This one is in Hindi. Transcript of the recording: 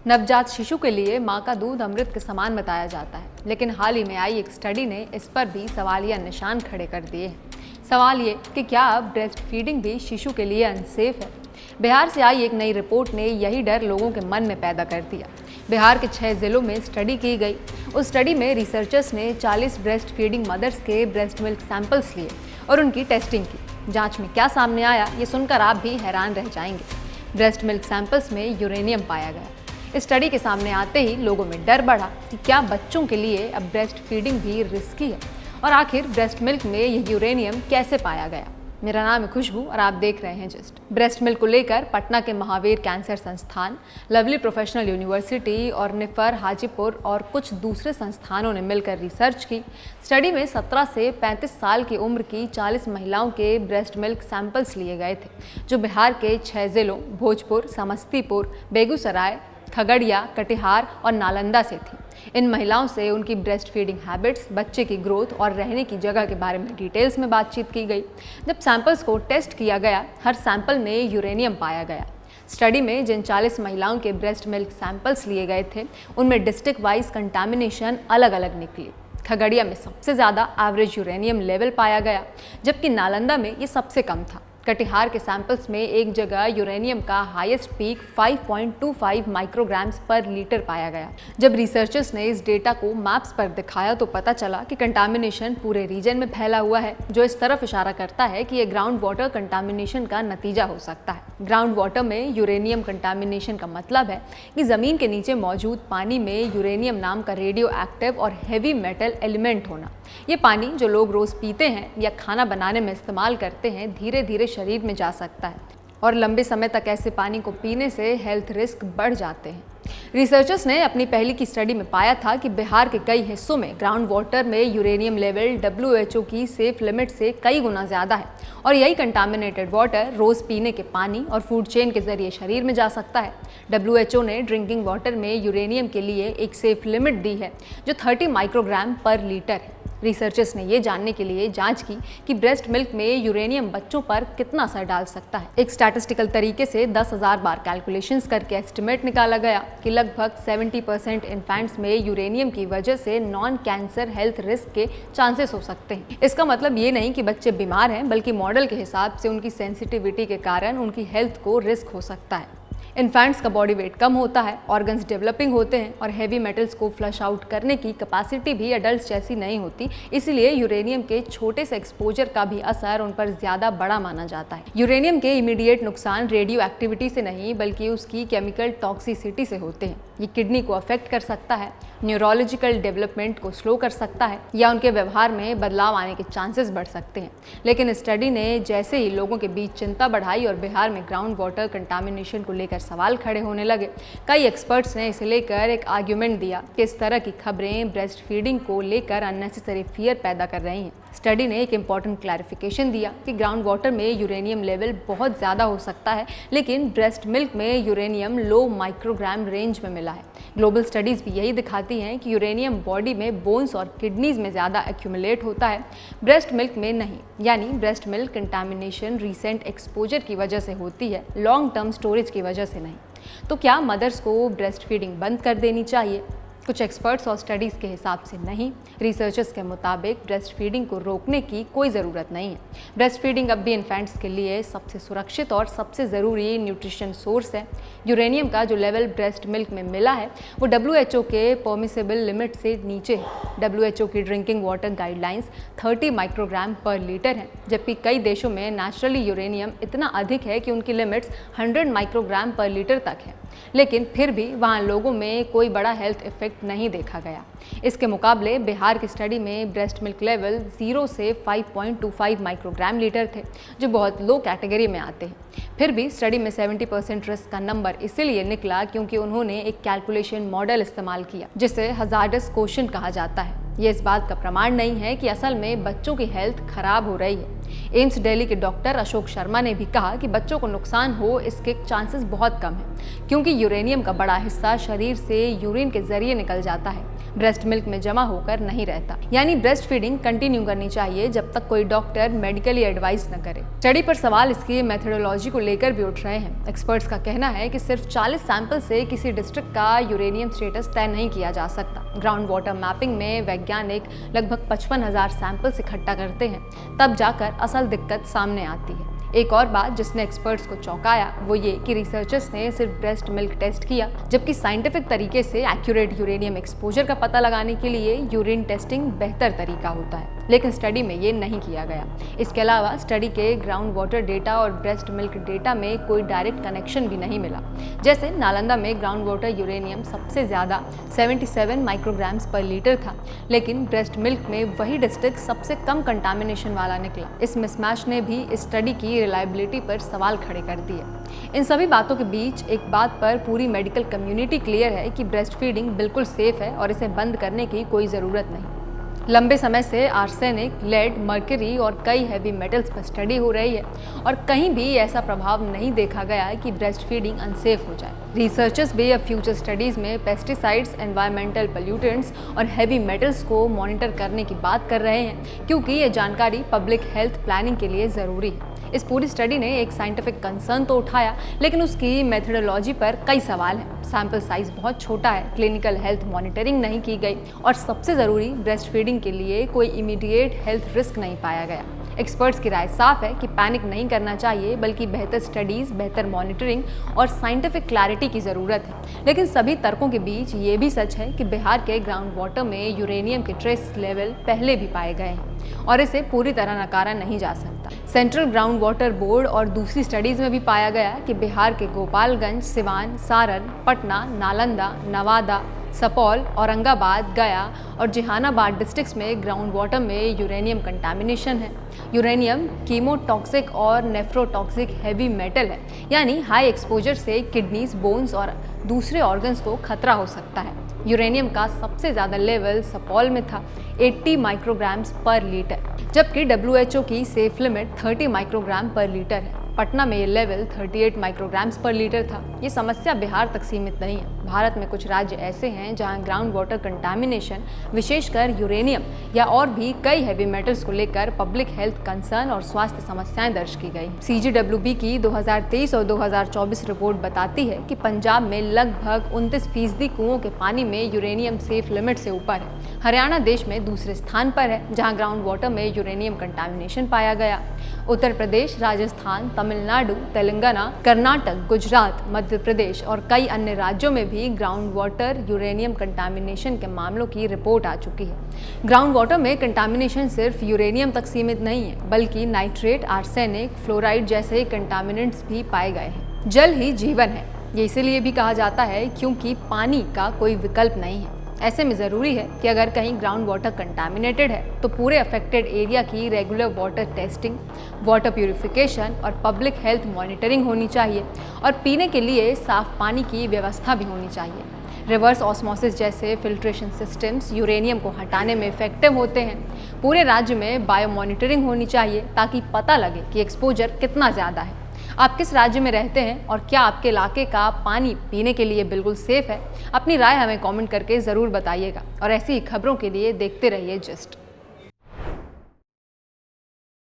नवजात शिशु के लिए मां का दूध अमृत के समान बताया जाता है, लेकिन हाल ही में आई एक स्टडी ने इस पर भी सवालिया निशान खड़े कर दिए हैं। सवाल ये कि क्या अब ब्रेस्ट फीडिंग भी शिशु के लिए अनसेफ है। बिहार से आई एक नई रिपोर्ट ने यही डर लोगों के मन में पैदा कर दिया। बिहार के 6 जिलों में स्टडी की गई। उस स्टडी में रिसर्चर्स ने 40 ब्रेस्ट फीडिंग मदर्स के ब्रेस्ट मिल्क सैंपल्स लिए और उनकी टेस्टिंग की। जांच में क्या सामने आया, ये सुनकर आप भी हैरान रह जाएंगे। ब्रेस्ट मिल्क सैंपल्स में यूरेनियम पाया गया। इस स्टडी के सामने आते ही लोगों में डर बढ़ा कि क्या बच्चों के लिए अब ब्रेस्ट फीडिंग भी रिस्की है, और आखिर ब्रेस्ट मिल्क में यह यूरेनियम कैसे पाया गया। मेरा नाम है खुशबू और आप देख रहे हैं जस्ट। ब्रेस्ट मिल्क को लेकर पटना के महावीर कैंसर संस्थान, लवली प्रोफेशनल यूनिवर्सिटी और निफर हाजीपुर और कुछ दूसरे संस्थानों ने मिलकर रिसर्च की। स्टडी में 17 से 35 साल की उम्र की 40 महिलाओं के ब्रेस्ट मिल्क सैंपल्स लिए गए थे, जो बिहार के 6 जिलों भोजपुर, समस्तीपुर, बेगूसराय, खगड़िया, कटिहार और नालंदा से थी। इन महिलाओं से उनकी ब्रेस्ट फीडिंग हैबिट्स, बच्चे की ग्रोथ और रहने की जगह के बारे में डिटेल्स में बातचीत की गई। जब सैंपल्स को टेस्ट किया गया, हर सैंपल में यूरेनियम पाया गया। स्टडी में जिन 40 महिलाओं के ब्रेस्ट मिल्क सैंपल्स लिए गए थे, उनमें डिस्ट्रिक्ट वाइज कंटामिनेशन अलग अलग निकली। खगड़िया में सबसे ज़्यादा एवरेज यूरेनियम लेवल पाया गया, जबकि नालंदा में ये सबसे कम था। कटिहार के सैंपल्स में एक जगह यूरेनियम का हाईएस्ट पीक 5.25 माइक्रोग्राम्स पर लीटर पाया गया। जब रिसर्चर्स ने इस डेटा को मैप्स पर दिखाया तो पता चला कि कंटामिनेशन पूरे रीजन में फैला हुआ है, जो इस तरफ इशारा करता है कि ये ग्राउंड वाटर कंटामिनेशन का नतीजा हो सकता है। ग्राउंड वाटर में यूरेनियम कंटामिनेशन का मतलब है कि ज़मीन के नीचे मौजूद पानी में यूरेनियम नाम का रेडियो एक्टिव और हेवी मेटल एलिमेंट होना। ये पानी जो लोग रोज़ पीते हैं या खाना बनाने में इस्तेमाल करते हैं, धीरे धीरे शरीर में जा सकता है और लंबे समय तक ऐसे पानी को पीने से हेल्थ रिस्क बढ़ जाते हैं। रिसर्चर्स ने अपनी पहले की स्टडी में पाया था कि बिहार के कई हिस्सों में ग्राउंड वाटर में यूरेनियम लेवल WHO की सेफ लिमिट से कई गुना ज़्यादा है, और यही कंटामिनेटेड वाटर रोज़ पीने के पानी और फूड चेन के जरिए शरीर में जा सकता है। WHO ने ड्रिंकिंग वाटर में यूरेनियम के लिए एक सेफ लिमिट दी है, जो 30 माइक्रोग्राम पर लीटर है। रिसर्चर्स ने ये जानने के लिए जांच की कि ब्रेस्ट मिल्क में यूरेनियम बच्चों पर कितना असर डाल सकता है। एक स्टैटिस्टिकल तरीके से 10,000 बार कैलकुलेशंस करके एस्टिमेट निकाला गया कि लगभग 70% इन्फेंट्स में यूरेनियम की वजह से नॉन कैंसर हेल्थ रिस्क के चांसेस हो सकते हैं। इसका मतलब ये नहीं कि बच्चे बीमार हैं, बल्कि मॉडल के हिसाब से उनकी सेंसिटिविटी के कारण उनकी हेल्थ को रिस्क हो सकता है। इन्फेंट्स का बॉडी वेट कम होता है, ऑर्गन्स डेवलपिंग होते हैं और हैवी मेटल्स को फ्लश आउट करने की कैपेसिटी भी एडल्ट्स जैसी नहीं होती, इसलिए यूरेनियम के छोटे से एक्सपोजर का भी असर उन पर ज़्यादा बड़ा माना जाता है। यूरेनियम के इमीडिएट नुकसान रेडियो एक्टिविटी से नहीं, बल्कि उसकी केमिकल टॉक्सिसिटी से होते हैं। ये किडनी को अफेक्ट कर सकता है, न्यूरोलॉजिकल डेवलपमेंट को स्लो कर सकता है या उनके व्यवहार में बदलाव आने के चांसेस बढ़ सकते हैं। लेकिन स्टडी ने जैसे ही लोगों के बीच चिंता बढ़ाई और बिहार में ग्राउंड वाटर कंटामिनेशन को लेकर सवाल खड़े होने लगे, कई एक्सपर्ट्स ने इसे लेकर एक आर्ग्यूमेंट दिया कि इस तरह की खबरें ब्रेस्ट फीडिंग को लेकर अननेसेसरी फियर पैदा कर रही हैं। स्टडी ने एक इम्पॉर्टेंट क्लैरिफिकेशन दिया कि ग्राउंड वाटर में यूरेनियम लेवल बहुत ज़्यादा हो सकता है, लेकिन ब्रेस्ट मिल्क में यूरेनियम लो माइक्रोग्राम रेंज में मिला है। ग्लोबल स्टडीज़ भी यही दिखाती हैं कि यूरेनियम बॉडी में बोन्स और किडनीज में ज़्यादा एक्यूमुलेट होता है, ब्रेस्ट मिल्क में नहीं। यानी breast milk contamination recent exposure की वजह से होती है, लॉन्ग टर्म स्टोरेज की वजह से नहीं। तो क्या मदर्स को ब्रेस्ट फीडिंग बंद कर देनी चाहिए? कुछ एक्सपर्ट्स और स्टडीज़ के हिसाब से नहीं। रिसर्चर्स के मुताबिक ब्रेस्ट फीडिंग को रोकने की कोई ज़रूरत नहीं है। ब्रेस्ट फीडिंग अब भी इन्फेंट्स के लिए सबसे सुरक्षित और सबसे ज़रूरी न्यूट्रिशन सोर्स है। यूरेनियम का जो लेवल ब्रेस्ट मिल्क में मिला है, वो WHO के परमिसेबल लिमिट से नीचे है। WHO की ड्रिंकिंग वाटर गाइडलाइंस 30 माइक्रोग्राम पर लीटर है, जबकि कई देशों में नेचुरली यूरेनियम इतना अधिक है कि उनकी लिमिट्स 100 माइक्रोग्राम पर लीटर तक है। लेकिन फिर भी वहाँ लोगों में कोई बड़ा हेल्थ इफेक्ट नहीं देखा गया। इसके मुकाबले बिहार की स्टडी में ब्रेस्ट मिल्क लेवल 0 से 5.25 माइक्रोग्राम लीटर थे, जो बहुत लो कैटेगरी में आते हैं। फिर भी स्टडी में 70% रिस्क का नंबर इसीलिए निकला क्योंकि उन्होंने एक कैलकुलेशन मॉडल इस्तेमाल किया, जिसे हजार्डस क्वेश्चन कहा जाता है। ये इस बात का प्रमाण नहीं है कि असल में बच्चों की हेल्थ खराब हो रही है। एम्स दिल्ली के डॉक्टर अशोक शर्मा ने भी कहा कि बच्चों को नुकसान हो इसके चांसेस बहुत कम हैं, क्योंकि यूरेनियम का बड़ा हिस्सा शरीर से यूरिन के जरिए निकल जाता है, ब्रेस्ट मिल्क में जमा होकर नहीं रहता। यानी ब्रेस्ट फीडिंग कंटिन्यू करनी चाहिए जब तक कोई डॉक्टर मेडिकली एडवाइस न करे। स्टडी पर सवाल इसकी मेथोडोलॉजी को लेकर भी उठ रहे हैं। एक्सपर्ट्स का कहना है कि सिर्फ 40 सैंपल से किसी डिस्ट्रिक्ट का यूरेनियम स्टेटस तय नहीं किया जा सकता। ग्राउंड वाटर मैपिंग में वैज्ञानिक लगभग 55,000 सैंपल्स इकट्ठा करते हैं, तब जाकर असल दिक्कत सामने आती है। एक और बात जिसने एक्सपर्ट्स को चौंकाया वो ये कि रिसर्चर्स ने सिर्फ ब्रेस्ट मिल्क टेस्ट किया, जबकि साइंटिफिक तरीके से एक्यूरेट यूरेनियम एक्सपोजर का पता लगाने के लिए यूरिन टेस्टिंग बेहतर तरीका होता है, लेकिन स्टडी में ये नहीं किया गया। इसके अलावा स्टडी के ग्राउंड वाटर डेटा और ब्रेस्ट मिल्क डेटा में कोई डायरेक्ट कनेक्शन भी नहीं मिला। जैसे नालंदा में ग्राउंड वाटर यूरेनियम सबसे ज़्यादा 77 माइक्रोग्राम्स पर लीटर था, लेकिन ब्रेस्ट मिल्क में वही डिस्ट्रिक्ट सबसे कम कंटामिनेशन वाला निकला। इस मिसमैच ने भी इस स्टडी की रिलायबिलिटी पर सवाल खड़े कर दिए। इन सभी बातों के बीच एक बात पर पूरी मेडिकल कम्युनिटी क्लियर है कि ब्रेस्ट फीडिंग बिल्कुल सेफ है और इसे बंद करने की कोई ज़रूरत नहीं। लंबे समय से आर्सेनिक, लेड, मर्करी और कई हैवी मेटल्स पर स्टडी हो रही है और कहीं भी ऐसा प्रभाव नहीं देखा गया है कि ब्रेस्ट फीडिंग अनसेफ हो जाए। रिसर्चर्स भी अब फ्यूचर स्टडीज़ में पेस्टिसाइड्स, एनवायरमेंटल पोल्यूटेंट्स और हैवी मेटल्स को मॉनिटर करने की बात कर रहे हैं, क्योंकि ये जानकारी पब्लिक हेल्थ प्लानिंग के लिए ज़रूरी है। इस पूरी स्टडी ने एक साइंटिफिक कंसर्न तो उठाया, लेकिन उसकी मेथोडोलॉजी पर कई सवाल हैं। सैंपल साइज बहुत छोटा है, क्लिनिकल हेल्थ मॉनिटरिंग नहीं की गई और सबसे ज़रूरी ब्रेस्ट फीडिंग के लिए कोई इमीडिएट हेल्थ रिस्क नहीं पाया गया। एक्सपर्ट्स की राय साफ है कि पैनिक नहीं करना चाहिए, बल्कि बेहतर स्टडीज़, बेहतर मॉनिटरिंग और साइंटिफिक क्लैरिटी की ज़रूरत है। लेकिन सभी तर्कों के बीच ये भी सच है कि बिहार के ग्राउंड वाटर में यूरेनियम के ट्रेस लेवल पहले भी पाए गए हैं और इसे पूरी तरह नकारा नहीं जा सकता। सेंट्रल ग्राउंड वाटर बोर्ड और दूसरी स्टडीज़ में भी पाया गया कि बिहार के गोपालगंज, सिवान, सारण, पटना, नालंदा, नवादा, सपौल, औरंगाबाद, गया और जहानाबाद डिस्ट्रिक्ट्स में ग्राउंड वाटर में यूरेनियम कंटामिनेशन है। यूरेनियम कीमोटॉक्सिक और नेफ्रोटॉक्सिक हैवी मेटल है, यानी हाई एक्सपोजर से किडनीज, बोन्स और दूसरे ऑर्गन्स को खतरा हो सकता है। यूरेनियम का सबसे ज़्यादा लेवल सपौल में था, 80 माइक्रोग्राम्स पर लीटर, जबकि WHO की सेफ लिमिट 30 माइक्रोग्राम पर लीटर है। पटना में ये लेवल 38 माइक्रोग्राम्स पर लीटर था। ये समस्या बिहार तक सीमित नहीं है। भारत में कुछ राज्य ऐसे हैं जहां ग्राउंड वाटर कंटामिनेशन, विशेषकर यूरेनियम या और भी कई हैवी मेटल्स को लेकर पब्लिक हेल्थ कंसर्न और स्वास्थ्य समस्याएं दर्ज की गई। CGWB की 2023 और 2024 रिपोर्ट बताती है कि पंजाब में लगभग 29% कुओं के पानी में यूरेनियम सेफ लिमिट से ऊपर है। हरियाणा देश में दूसरे स्थान पर है, जहाँ ग्राउंड वाटर में यूरेनियम कंटामिनेशन पाया गया। उत्तर प्रदेश, राजस्थान, तमिलनाडु, तेलंगाना, कर्नाटक, गुजरात, मध्य प्रदेश और कई अन्य राज्यों में भी ग्राउंड वाटर यूरेनियम कंटामिनेशन के मामलों की रिपोर्ट आ चुकी है। ग्राउंड वाटर में कंटामिनेशन सिर्फ यूरेनियम तक सीमित नहीं है, बल्कि नाइट्रेट, आर्सेनिक, फ्लोराइड जैसे कंटामिनेंट्स भी पाए गए हैं। जल ही जीवन है, ये इसीलिए भी कहा जाता है क्योंकि पानी का कोई विकल्प नहीं है। ऐसे में ज़रूरी है कि अगर कहीं ग्राउंड वाटर कंटामिनेटेड है तो पूरे अफेक्टेड एरिया की regular water testing, water purification और पब्लिक हेल्थ मॉनिटरिंग होनी चाहिए और पीने के लिए साफ पानी की व्यवस्था भी होनी चाहिए। रिवर्स ऑस्मोसिस जैसे फिल्ट्रेशन सिस्टम्स यूरेनियम को हटाने में इफेक्टिव होते हैं। पूरे राज्य में बायो मॉनिटरिंग होनी चाहिए ताकि पता लगे कि एक्सपोजर कितना ज़्यादा है। आप किस राज्य में रहते हैं और क्या आपके इलाके का पानी पीने के लिए बिल्कुल सेफ है? अपनी राय हमें कमेंट करके ज़रूर बताइएगा और ऐसी ही खबरों के लिए देखते रहिए जस्ट।